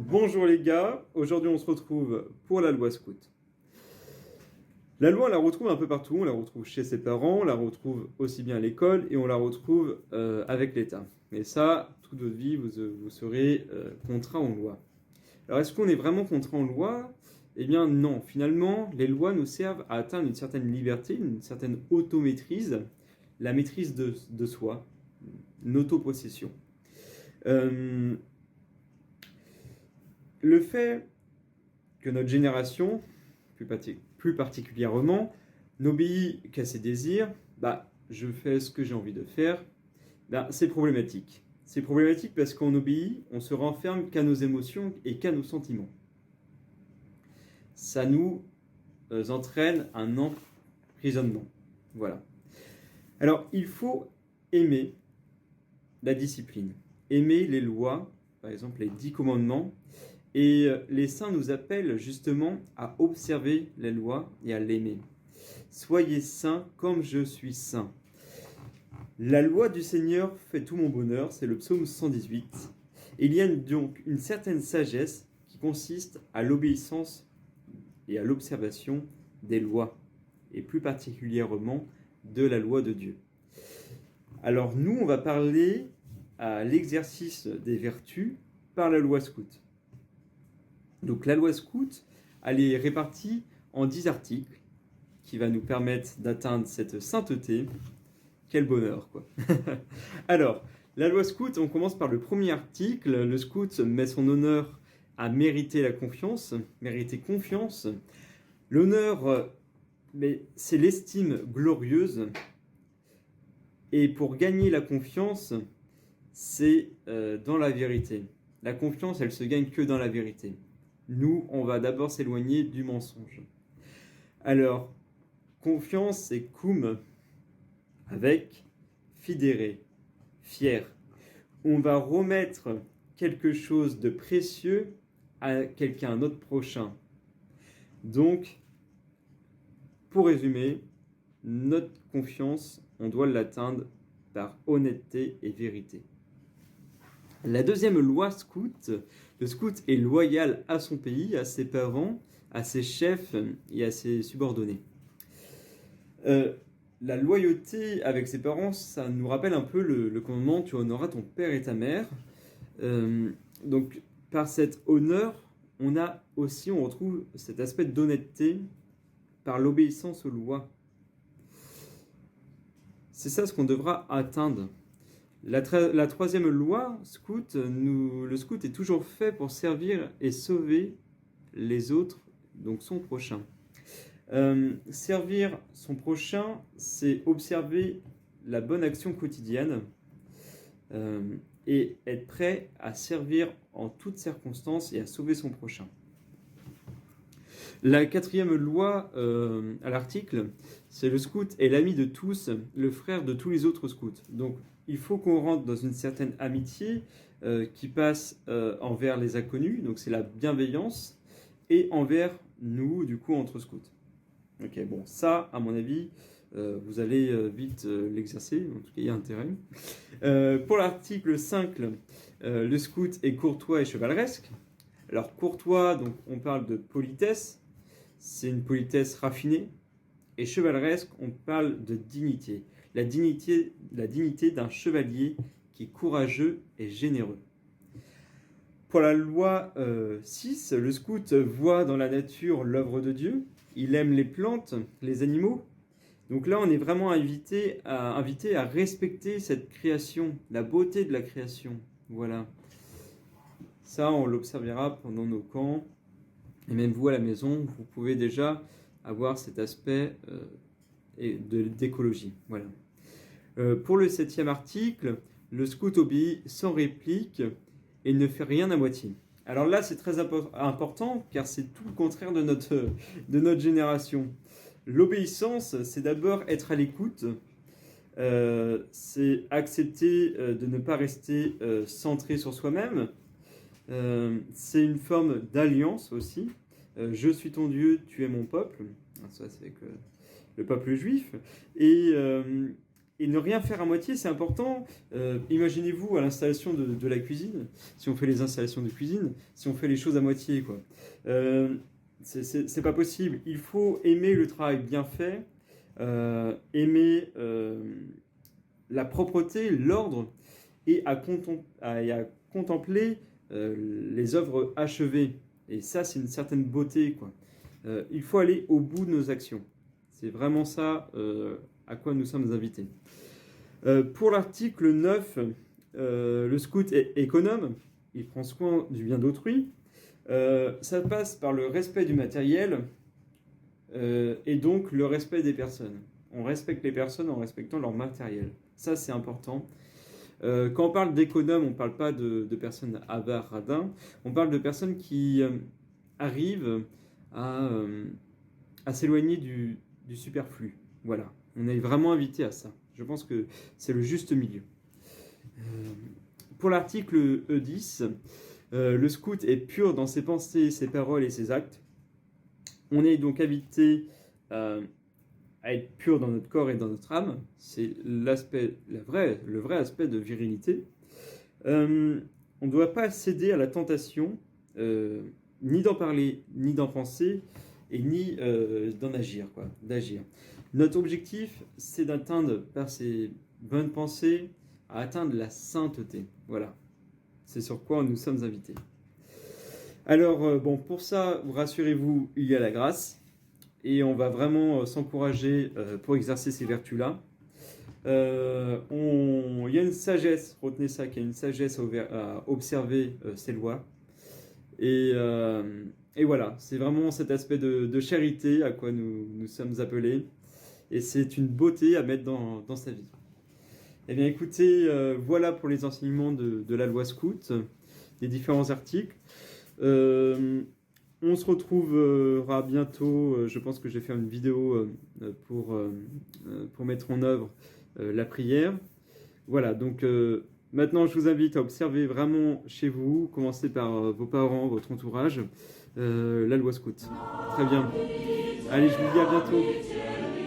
Bonjour les gars, aujourd'hui on se retrouve pour la loi scout. La loi on la retrouve un peu partout, on la retrouve chez ses parents, on la retrouve aussi bien à l'école et on la retrouve avec l'État. Et ça, toute votre vie, vous serez contraint en loi. Alors est-ce qu'on est vraiment contraint en loi ? Eh bien non, finalement les lois nous servent à atteindre une certaine liberté, une certaine automaîtrise, la maîtrise de soi, une autopossession. Le fait que notre génération, plus particulièrement, n'obéit qu'à ses désirs, je fais ce que j'ai envie de faire, c'est problématique. C'est problématique parce qu'on obéit, on se renferme qu'à nos émotions et qu'à nos sentiments. Ça nous entraîne un emprisonnement. Voilà. Alors, il faut aimer la discipline, aimer les lois, par exemple les 10 commandements. Et les saints nous appellent justement à observer les lois et à l'aimer. Soyez saints comme je suis saint. La loi du Seigneur fait tout mon bonheur, c'est le psaume 118. Il y a donc une certaine sagesse qui consiste à l'obéissance et à l'observation des lois, et plus particulièrement de la loi de Dieu. Alors nous, on va parler à l'exercice des vertus par la loi scout. Donc la loi scout, elle est répartie en 10 articles qui va nous permettre d'atteindre cette sainteté. Quel bonheur, quoi. Alors, la loi scout, on commence par le premier article. Le scout met son honneur à mériter la confiance, mériter confiance. L'honneur, c'est l'estime glorieuse. Et pour gagner la confiance, c'est dans la vérité. La confiance, elle se gagne que dans la vérité. Nous, on va d'abord s'éloigner du mensonge. Alors, confiance, c'est cum, avec fidere, fier. On va remettre quelque chose de précieux à quelqu'un, notre prochain. Donc, pour résumer, notre confiance, on doit l'atteindre par honnêteté et vérité. La deuxième loi scout, le scout est loyal à son pays, à ses parents, à ses chefs et à ses subordonnés. La loyauté avec ses parents, ça nous rappelle un peu le commandement « Tu honoreras ton père et ta mère ». Donc, par cet honneur, on retrouve cet aspect d'honnêteté par l'obéissance aux lois. C'est ça ce qu'on devra atteindre. La troisième loi scout, le scout est toujours fait pour servir et sauver les autres, donc son prochain. Servir son prochain, c'est observer la bonne action quotidienne et être prêt à servir en toutes circonstances et à sauver son prochain. La quatrième loi à l'article, c'est le scout est l'ami de tous, le frère de tous les autres scouts. Donc, il faut qu'on rentre dans une certaine amitié qui passe envers les inconnus, donc c'est la bienveillance, et envers nous, du coup, entre scouts. Ok, bon, ça, à mon avis, vous allez vite l'exercer, en tout cas, il y a intérêt. Pour l'article 5, le scout est courtois et chevaleresque. Alors, courtois, donc on parle de politesse, c'est une politesse raffinée, et chevaleresque, on parle de dignité. La dignité d'un chevalier qui est courageux et généreux. Pour la loi 6, le scout voit dans la nature l'œuvre de Dieu. Il aime les plantes, les animaux. Donc là, on est vraiment invité à respecter cette création, la beauté de la création. Voilà. Ça, on l'observera pendant nos camps. Et même vous, à la maison, vous pouvez déjà avoir cet aspect d'écologie. Voilà. Pour le 7e article, le scout obéit sans réplique et ne fait rien à moitié. Alors là, c'est très important car c'est tout le contraire de notre génération. L'obéissance, c'est d'abord être à l'écoute, c'est accepter de ne pas rester centré sur soi-même. C'est une forme d'alliance aussi. je suis ton Dieu, tu es mon peuple. Ça, c'est avec le peuple juif. Et ne rien faire à moitié, c'est important. Imaginez-vous à l'installation de la cuisine, si on fait les installations de cuisine, si on fait les choses à moitié, quoi. C'est pas possible. Il faut aimer le travail bien fait, aimer la propreté, l'ordre, et à contempler les œuvres achevées. Et ça, c'est une certaine beauté, quoi. Il faut aller au bout de nos actions. C'est vraiment ça à quoi nous sommes invités. Pour l'article 9, le scout est économe, il prend soin du bien d'autrui. Ça passe par le respect du matériel et donc le respect des personnes. On respecte les personnes en respectant leur matériel. Ça, c'est important. Quand on parle d'économe, on ne parle pas de personnes avares, radins. On parle de personnes qui arrivent à s'éloigner du superflu. Voilà. On est vraiment invité à ça. Je pense que c'est le juste milieu. Pour l'article E10, le scout est pur dans ses pensées, ses paroles et ses actes. On est donc invité à être pur dans notre corps et dans notre âme. C'est le vrai aspect de virilité. On ne doit pas céder à la tentation, ni d'en parler, ni d'en penser, et ni d'en agir, quoi, d'agir. Notre objectif, c'est d'atteindre par ces bonnes pensées, à atteindre la sainteté. Voilà, c'est sur quoi nous sommes invités. Alors, bon, pour ça, rassurez-vous, il y a la grâce, et on va vraiment s'encourager pour exercer ces vertus-là. Il y a une sagesse, retenez ça, qu'il y a une sagesse à observer ces lois. Et voilà, c'est vraiment cet aspect de charité à quoi nous sommes appelés. Et c'est une beauté à mettre dans sa vie. Eh bien écoutez, voilà pour les enseignements de la loi scout, des différents articles. On se retrouvera bientôt, je pense que je vais faire une vidéo pour mettre en œuvre la prière. Voilà, donc maintenant je vous invite à observer vraiment chez vous, commencez par vos parents, votre entourage, la loi scout. Très bien. Allez, je vous dis à bientôt.